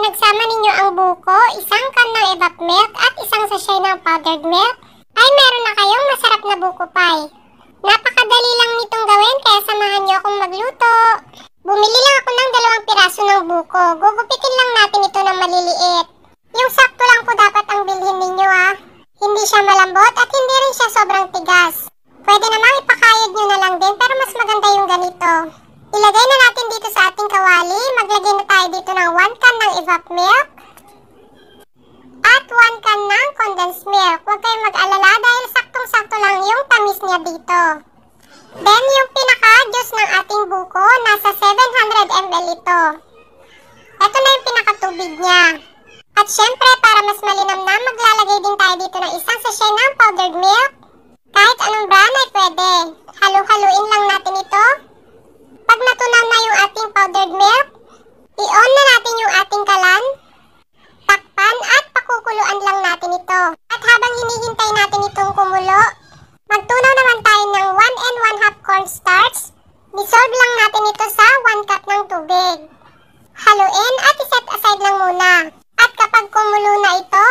pinagsama ninyo ang buko, isang can ng evap milk at isang sachet ng powdered milk, ay meron na kayong masarap na buko pie. Napakadali lang nitong gawin kaya samahan niyo akong magluto. Bumili lang ako ng 2 piraso ng buko. Gugupitin lang natin ito ng maliliit. Yung sakto lang po dapat ang bilhin ninyo ha. Hindi siya malambot at hindi rin siya sobrang tigas. Pwede namang ipakayod nyo na lang din pero mas maganda yung ganito. Ilagay na natin dito sa ating kawali. Maglagay na tayo dito ng 1 can ng evap milk at 1 can ng condensed milk. Huwag kayong mag-alala dahil saktong-sakto lang yung tamis niya dito. Then yung pinaka-juice ng ating buko, nasa 700 ml ito. Ito na yung pinakatubig niya. At syempre para mas malinam na, maglalagay din tayo dito ng isang sachet ng powdered milk. Kahit anong brand ay pwede. Halu-haluin lang natin ito. Pag natunaw na yung ating powdered milk, i-on na natin yung ating kalan. Takpan at pakukuluan lang natin ito. At habang hinihintay natin itong kumulo, magtunaw naman tayo ng 1 1/2 cornstarch. Dissolve lang natin ito sa 1 cup ng tubig. Haluin at iset aside lang muna. At kapag kumulo na ito,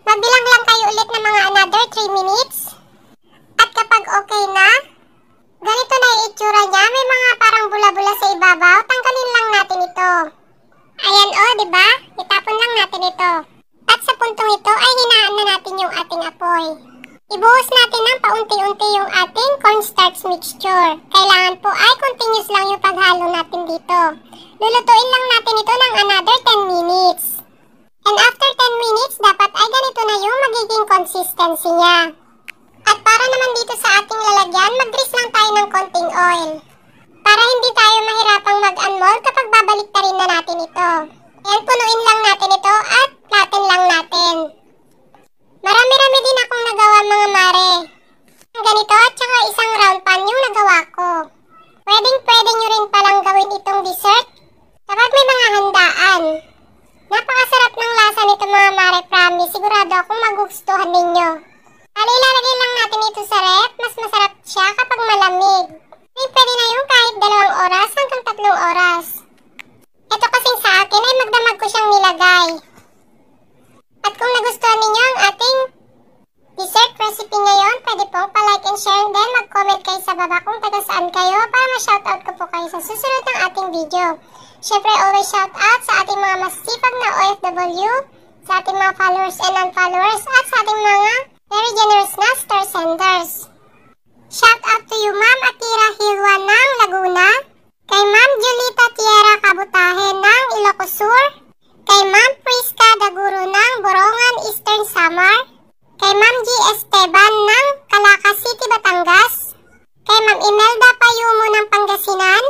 magbilang lang kayo ulit ng mga another 3 minutes. At kapag okay na, ganito na yung itsura niya. May mga parang bula-bula sa ibabaw. Tanggalin lang natin ito. Ayan o, diba? Itapon lang natin ito. At sa puntong ito ay hinaan na natin yung ating apoy. Ibuhos natin ng paunti-unti yung ating cornstarch mixture. Kailangan po ay continuous lang yung paghalo natin dito. Lulutuin lang natin ito ng another 10 minutes. And after 10 minutes, dapat ay ganito na yung magiging consistency niya. At para naman dito sa ating lalagyan, mag-grease lang tayo ng konting oil. Para hindi tayo mahirapang mag-unmold kapag babalik na rin na natin ito. And punuin lang natin ito at flatten lang natin. Marami-rami din akong nagawa mga mare. Ganito at saka isang round pan yung nagawa ko. Pwedeng-pwede nyo rin palang gawin itong dessert kapag may mga handaan. Napakasarap ng lasa nito mga mare, promise. Sigurado akong magugustuhan ninyo. Ilalagay lang natin ito sa ref. Mas masarap siya kapag malamig. Pwede na yung kahit 2 oras hanggang 3 oras. Ito kasing sa akin ay magdamag ko siyang nilagay. At kung nagustuhan ninyo ang ating dessert recipe ngayon, pwede pong pa-like and share and then mag-comment kayo sa baba kung taga saan kayo para ma-shoutout ko po kayo sa susunod ng ating video. Syempre, always shoutout sa ating mga masipag na OFW, sa ating mga followers and non-followers, at sa ating mga very generous na star senders. Shoutout to you Ma'am Atira Hilwa ng Laguna, kay Ma'am Julita Tierra Kabutahe ng Ilocos Sur, kay Ma'am Priska Daguro ng Borongan, Eastern Samar, kay Ma'am G. Esteban ng Calacas City, Batangas, kay Ma'am Imelda Payumo ng Pangasinan,